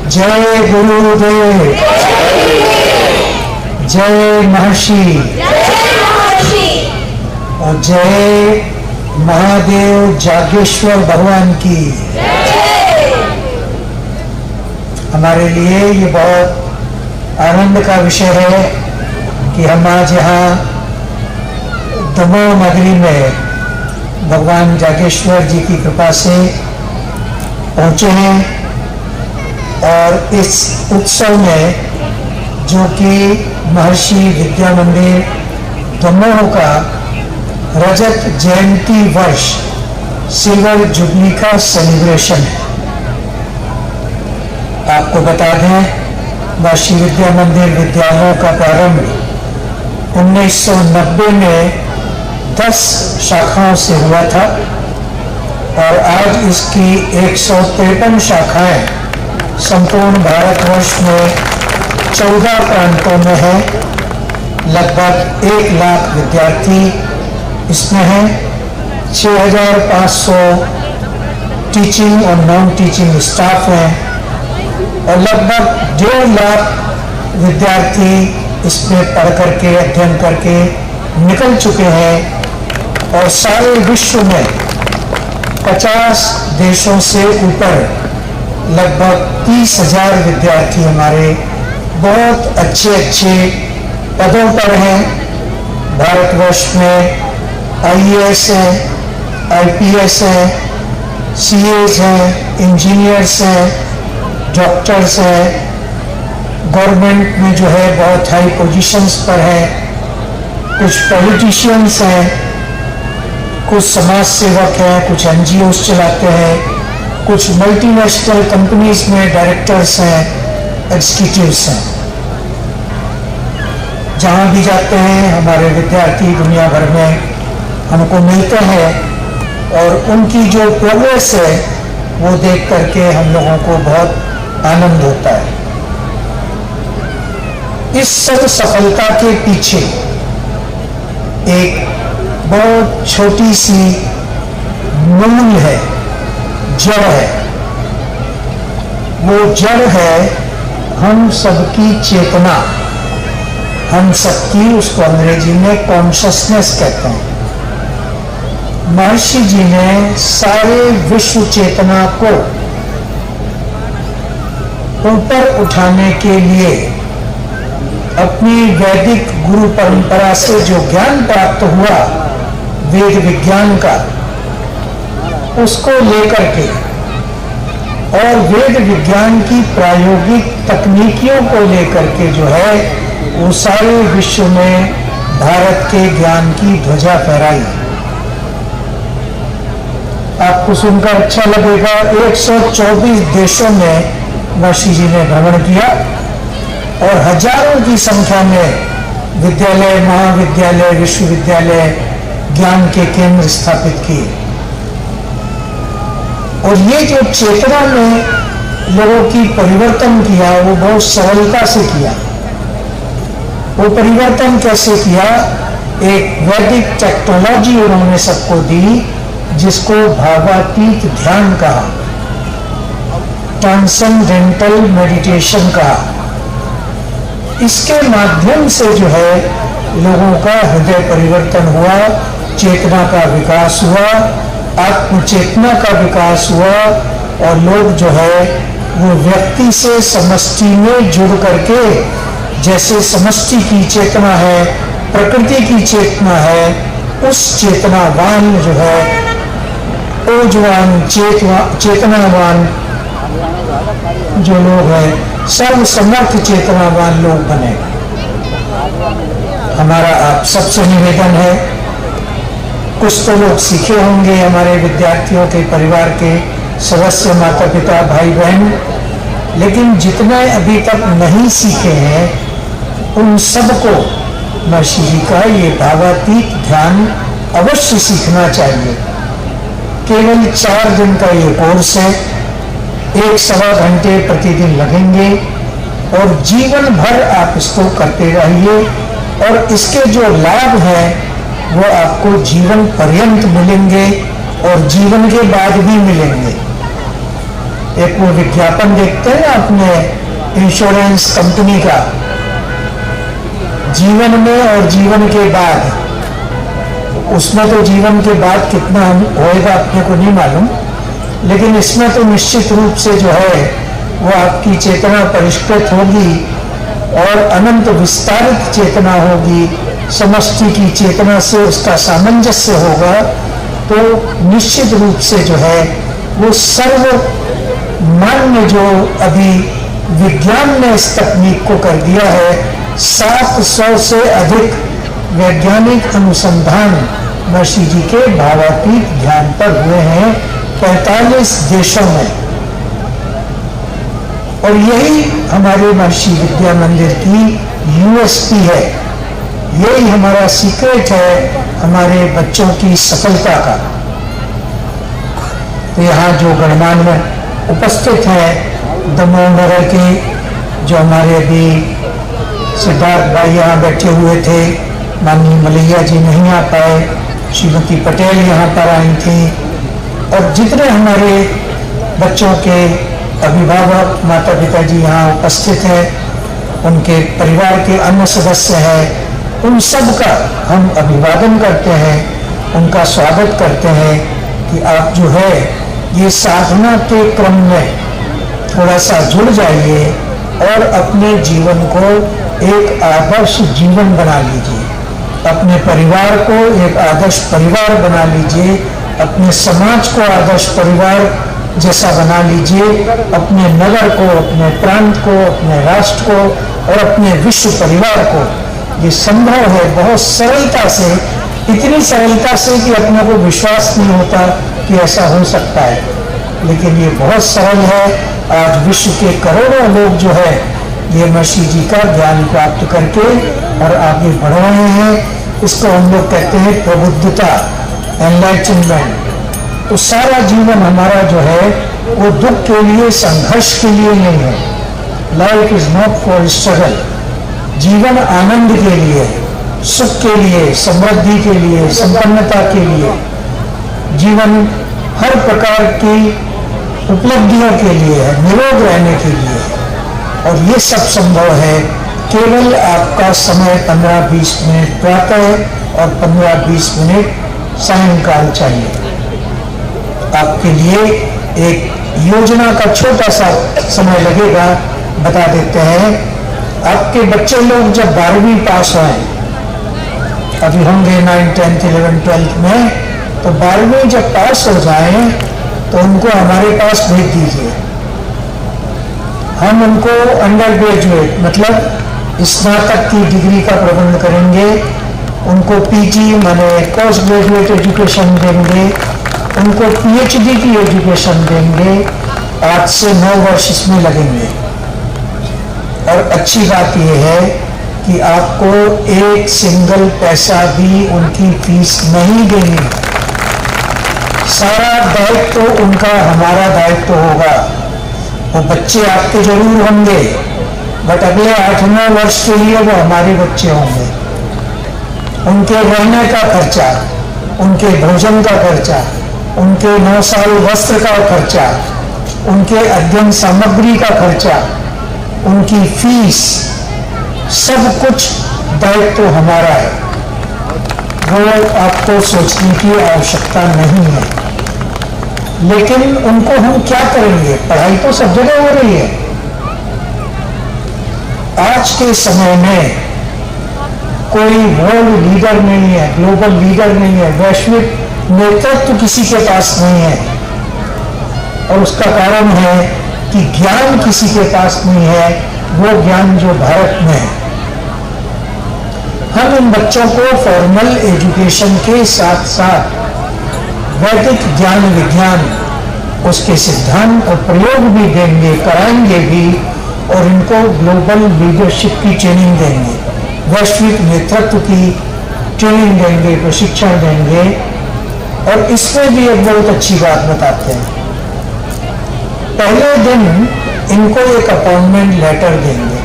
जय गुरुदेव, जय महर्षि और जय महादेव जागेश्वर भगवान की। हमारे लिए ये बहुत आनंद का विषय है कि हम आज यहाँ दमोह नगरी में भगवान जागेश्वर जी की कृपा से पहुँचे हैं और इस उत्सव में, जो कि महर्षि विद्या मंदिर दमोह का रजत जयंती वर्ष सिल्वर जुबली का सेलिब्रेशन है। आपको बता दें, महर्षि विद्या मंदिर विद्यालयों का प्रारंभ 1990 में 10 शाखाओं से हुआ था और आज इसकी 153 शाखाएं संपूर्ण भारतवर्ष में 14 प्रांतों में है। लगभग 1 लाख विद्यार्थी इसमें हैं। 6500 टीचिंग और नॉन टीचिंग स्टाफ हैं और लगभग 1.5 लाख विद्यार्थी इसमें पढ़ करके, अध्ययन करके निकल चुके हैं और सारे विश्व में 50 देशों से ऊपर लगभग 30,000 विद्यार्थी हमारे बहुत अच्छे पदों पर हैं। भारतवर्ष में IAS है, IPS है, CAs हैं, इंजीनियर्स हैं, डॉक्टर्स हैं, गवर्नमेंट में जो है बहुत हाई पोजीशंस पर है, कुछ पॉलिटिशियंस हैं, कुछ समाज सेवक हैं, कुछ NGOs चलाते हैं, कुछ मल्टीनेशनल कंपनीज में डायरेक्टर्स हैं, एग्जीक्यूटिव्स हैं। जहाँ भी जाते हैं हमारे विद्यार्थी दुनिया भर में हमको मिलते हैं और उनकी जो प्रोग्रेस है वो देख करके हम लोगों को बहुत आनंद होता है। इस सब सफलता के पीछे एक बहुत छोटी सी मूल है, जड़ है। वो जड़ है हम सबकी चेतना, हम सबकी, उसको अंग्रेजी में कॉन्शसनेस कहते हैं। महर्षि जी ने सारे विश्व चेतना को ऊपर उठाने के लिए अपनी वैदिक गुरु परंपरा से जो ज्ञान प्राप्त हुआ वेद विज्ञान का, उसको लेकर के और वेद विज्ञान की प्रायोगिक तकनीकियों को लेकर के जो है वो सारे विश्व में भारत के ज्ञान की ध्वजा फहराई। आपको सुनकर अच्छा लगेगा, 124 देशों में महर्षि जी ने भ्रमण किया और हजारों की संख्या में विद्यालय, महाविद्यालय, विश्वविद्यालय, ज्ञान के केंद्र स्थापित किए। और ये जो चेतना में लोगों की परिवर्तन किया वो बहुत सरलता से किया। वो परिवर्तन कैसे किया? एक वैदिक टेक्नोलॉजी उन्होंने सबको दी जिसको भावातीत ध्यान कहा, ट्रांसेंडेंटल मेडिटेशन कहा। इसके माध्यम से जो है लोगों का हृदय परिवर्तन हुआ, चेतना का विकास हुआ, आत्मचेतना का विकास हुआ और लोग जो है वो व्यक्ति से समष्टि में जुड़ करके, जैसे समष्टि की चेतना है, प्रकृति की चेतना है, उस चेतनावान जो है, ओजवान चेतनावान जो लोग हैं, सर्व समर्थ चेतनावान लोग बने। हमारा आप सबसे निवेदन है, कुछ तो लोग सीखे होंगे, हमारे विद्यार्थियों के परिवार के सदस्य, माता पिता, भाई बहन, लेकिन जितने अभी तक नहीं सीखे हैं उन सबको महर्षि जी का ये भावातीत ध्यान अवश्य सीखना चाहिए। केवल 4 दिन का ये कोर्स है, 1-1.25 घंटे प्रतिदिन लगेंगे और जीवन भर आप इसको करते रहिए और इसके जो लाभ हैं वो आपको जीवन पर्यंत मिलेंगे और जीवन के बाद भी मिलेंगे। एक वो विज्ञापन देखते हैं ना अपने इंश्योरेंस कंपनी का, जीवन में और जीवन के बाद, उसमें तो जीवन के बाद कितना होएगा अपने को नहीं मालूम, लेकिन इसमें तो निश्चित रूप से जो है वो आपकी चेतना परिष्कृत होगी और अनंत विस्तारित चेतना होगी, समष्टि की चेतना से उसका सामंजस्य होगा, तो निश्चित रूप से जो है वो सर्व मान्य, जो अभी विज्ञान ने इस तकनीक को कर दिया है, 700 से अधिक वैज्ञानिक अनुसंधान महर्षि जी के भावातीत ध्यान पर हुए हैं 45 देशों में। और यही हमारे महर्षि विद्या मंदिर की यूएसपी है, यही हमारा सीक्रेट है हमारे बच्चों की सफलता का। तो यहाँ जो गणमान्य उपस्थित है दमोह नगर के, जो हमारे अभी सिद्धार्थ भाई यहाँ बैठे हुए थे, माननीय मलैया जी नहीं आ पाए, श्रीमती पटेल यहाँ पर आई थी, और जितने हमारे बच्चों के अभिभावक माता पिता जी यहाँ उपस्थित हैं, उनके परिवार के अन्य सदस्य हैं, उन सब का हम अभिवादन करते हैं, उनका स्वागत करते हैं कि आप जो है ये साधना के क्रम में थोड़ा सा जुड़ जाइए और अपने जीवन को एक आदर्श जीवन बना लीजिए, अपने परिवार को एक आदर्श परिवार बना लीजिए, अपने समाज को आदर्श परिवार जैसा बना लीजिए, अपने नगर को, अपने प्रांत को, अपने राष्ट्र को और अपने विश्व परिवार को। ये संभव है बहुत सरलता से, इतनी सरलता से कि अपने को विश्वास नहीं होता कि ऐसा हो सकता है, लेकिन ये बहुत सरल है। आज विश्व के करोड़ों लोग जो है ये महर्षि जी का ज्ञान प्राप्त करके और आगे बढ़ रहे हैं। इसको हम लोग कहते हैं प्रबुद्धता, एनलाइटनमेंट। तो सारा जीवन हमारा जो है वो दुख के लिए, संघर्ष के लिए नहीं है। Life is not for struggle. Jeevan Anand के लिए, सुख के लिए, समृद्धि के लिए, संपन्नता के लिए, जीवन हर प्रकार की उपलब्धियों के लिए है, निरोग रहने के लिए। और ये सब संभव है केवल आपका समय 15-20 मिनट प्रातः और 15-20 मिनट सायंकाल चाहिए। आपके लिए एक योजना का छोटा सा समय लगेगा, बता देते हैं। आपके बच्चे लोग जब 12वीं पास हों, अभी होंगे 9, 10, 11, 12 में, तो 12वीं जब पास हो जाएं तो उनको हमारे पास भेज दीजिए। हम उनको अंडर ग्रेजुएट मतलब स्नातक की डिग्री का प्रबंध करेंगे, उनको पीजी माने पोस्ट ग्रेजुएट एजुकेशन देंगे, उनको पीएचडी की एजुकेशन देंगे। 8 से 9 वर्ष इसमें लगेंगे। और अच्छी बात यह है कि आपको एक सिंगल पैसा भी उनकी फीस नहीं देनी। सारा दायित्व तो उनका हमारा दायित्व होगा। वो बच्चे आपके जरूर होंगे, बट अगले 8-9 वर्ष के लिए वो हमारे बच्चे होंगे। उनके रहने का खर्चा, उनके भोजन का खर्चा, उनके 9 साल वस्त्र का खर्चा, उनके अध्ययन सामग्री का खर्चा, उनकी फीस, सब कुछ दायित्व तो हमारा है। वो आपको सोचने की आवश्यकता नहीं है। लेकिन उनको हम क्या करेंगे? पढ़ाई तो सब जगह हो रही है। आज के समय में कोई वर्ल्ड लीडर नहीं है, ग्लोबल लीडर नहीं है, वैश्विक नेतृत्व किसी के पास नहीं है। और उसका कारण है कि ज्ञान किसी के पास नहीं है, वो ज्ञान जो भारत में है। हम इन बच्चों को फॉर्मल एजुकेशन के साथ साथ वैदिक ज्ञान विज्ञान, उसके सिद्धांत और प्रयोग भी देंगे, कराएंगे भी, और इनको ग्लोबल लीडरशिप की ट्रेनिंग देंगे, वैश्विक नेतृत्व की ट्रेनिंग देंगे, प्रशिक्षण देंगे। और इसमें भी एक बहुत अच्छी बात बताते हैं। पहले दिन इनको एक अपॉइंटमेंट लेटर देंगे,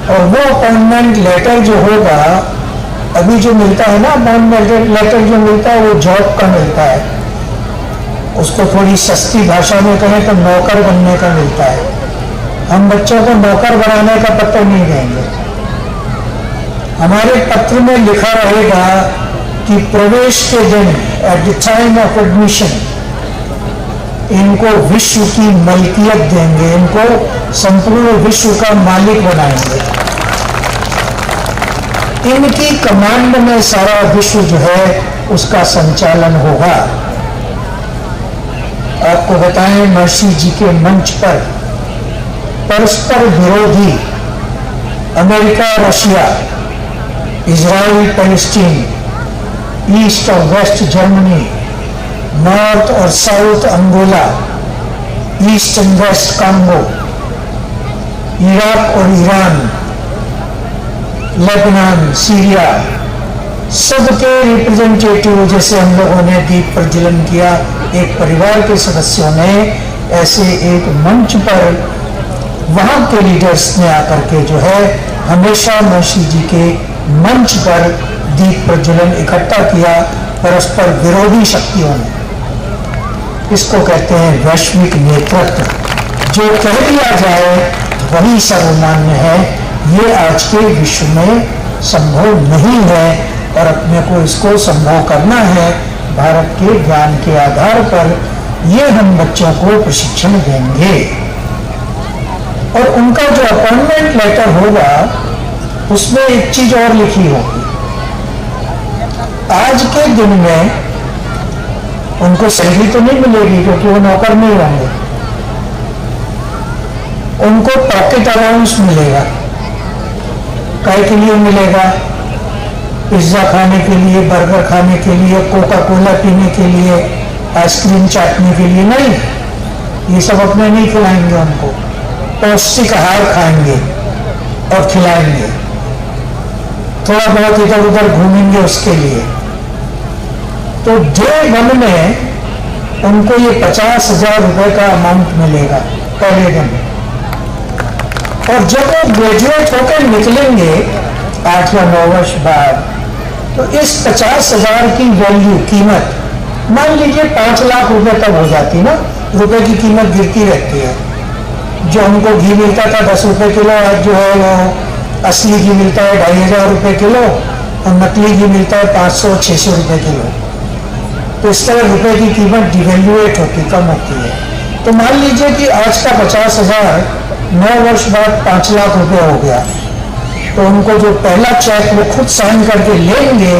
और वो अपॉइंटमेंट लेटर जो होगा, अभी जो मिलता है ना अपॉइंटमेंट लेटर जो मिलता है वो जॉब का मिलता है। उसको थोड़ी सस्ती भाषा में कहें तो नौकर बनने का मिलता है। हम बच्चों को नौकर बनाने का पत्र नहीं देंगे। हमारे पत्र में लिखा रहेगा कि प्रवेश के दिन, at the time of admission, इनको विश्व की मलकियत देंगे, इनको संपूर्ण विश्व का मालिक बनाएंगे। इनकी कमांड में सारा विश्व जो है उसका संचालन होगा। आपको बताएं, महर्षि जी के मंच पर परस्पर विरोधी America, Russia, Israel, Palestine, east और वेस्ट जर्मनी, नॉर्थ और south Angola, east and west Congo, Iraq और ईरान, लेबनान, सीरिया, सबके रिप्रेजेंटेटिव जैसे हम लोगों ने दीप प्रज्वलन किया, एक परिवार के सदस्यों ने ऐसे एक मंच पर वहां के लीडर्स ने आकर के जो है हमेशा महर्षि जी के मंच पर दीप प्रज्वलन इकट्ठा किया परस्पर विरोधी शक्तियों ने। इसको कहते हैं वैश्विक नेतृत्व। जो कह दिया जाए वही सर्वमान्य है। ये आज के विश्व में संभव नहीं है और अपने को इसको संभव करना है। भारत के ज्ञान के आधार पर ये हम बच्चों को प्रशिक्षण देंगे और उनका जो अपॉइंटमेंट लेटर होगा उसमें एक चीज और लिखी होगी। आज के दिन में उनको सैलरी तो नहीं मिलेगी क्योंकि वो नौकर नहीं होंगे। उनको पॉकेट अलाउंस मिलेगा। काय के लिए मिलेगा? पिज्जा खाने के लिए, बर्गर खाने के लिए, कोका कोला पीने के लिए, आइसक्रीम चाटने के लिए नहीं। ये सब अपने नहीं खिलाएंगे उनको। पौष्टिक आहार खाएंगे और खिलाएंगे। थोड़ा बहुत इधर उधर घूमेंगे उसके लिए। तो डे वन में उनको ये 50,000 रुपए का अमाउंट मिलेगा पहले दिन। और जब वो ग्रेजुएट होकर निकलेंगे 8 या 9 वर्ष बाद, तो इस 50,000 की वैल्यू, कीमत, मान लीजिए 5 लाख रुपए तक हो जाती ना। रुपए की कीमत गिरती रहती है। जो हमको घी मिलता था 10 रुपए किलो, आज जो है वो असली घी मिलता है 2,500 रुपए किलो और नकली घी मिलता है 500-600 रुपए किलो। तो इस तरह रुपए की कीमत डिवेल्युएट होती, कम होती है। तो मान लीजिए कि आज का 50,000 9 वर्ष बाद 5 लाख रुपए हो गया, तो उनको जो पहला चेक वो खुद साइन करके लेंगे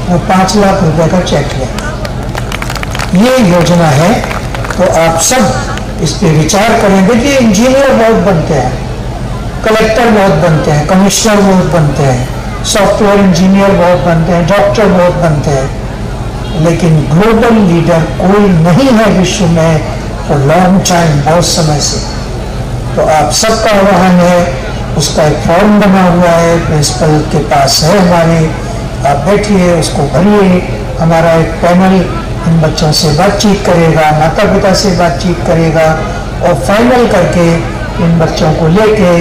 वो 5 लाख रुपए का चेक लेंगे। ये योजना है। तो आप सब इस पे विचार करें। देखिए, इंजीनियर बहुत बनते हैं, कलेक्टर बहुत बनते हैं, कमिश्नर बहुत बनते हैं, सॉफ्टवेयर इंजीनियर बहुत बनते हैं, डॉक्टर बहुत बनते हैं, लेकिन ग्लोबल लीडर कोई नहीं है विश्व में फॉर लॉन्ग टाइम, बहुत समय से। तो आप सबका आह्वान है, उसका एक फॉर्म बना हुआ है, प्रिंसिपल के पास है हमारे। आप बैठिए, उसको भरिए। हमारा एक पैनल इन बच्चों से बातचीत करेगा, माता पिता से बातचीत करेगा और फाइनल करके इन बच्चों को लेके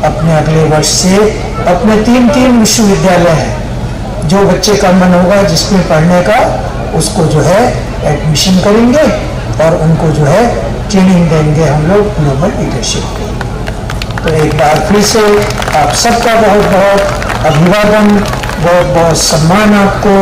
अपने अगले वर्ष से अपने 3 विश्वविद्यालय हैं, जो बच्चे का मन होगा जिसमें पढ़ने का, उसको जो है एडमिशन करेंगे और उनको जो है ट्रेनिंग देंगे हम लोग ग्लोबल लीडरशिप की। तो एक बार फिर से आप सबका बहुत बहुत अभिवादन, बहुत बहुत सम्मान आपको,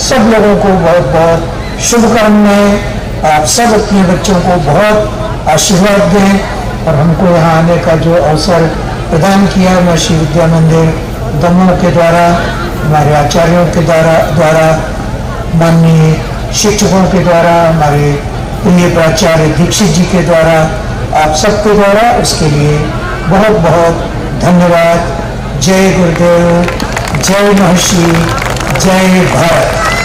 सब लोगों को बहुत बहुत शुभकामनाएं। आप सब अपने बच्चों को बहुत आशीर्वाद दें और हमको यहाँ आने का जो अवसर प्रदान किया महर्षि विद्या मंदिर दमोह के द्वारा, हमारे आचार्यों के द्वारा, माननीय शिक्षकों के द्वारा, हमारे प्रिय प्राचार्य दीक्षित जी के द्वारा, आप सबके द्वारा, उसके लिए बहुत बहुत धन्यवाद। जय गुरुदेव, जय महर्षि, जय भारत।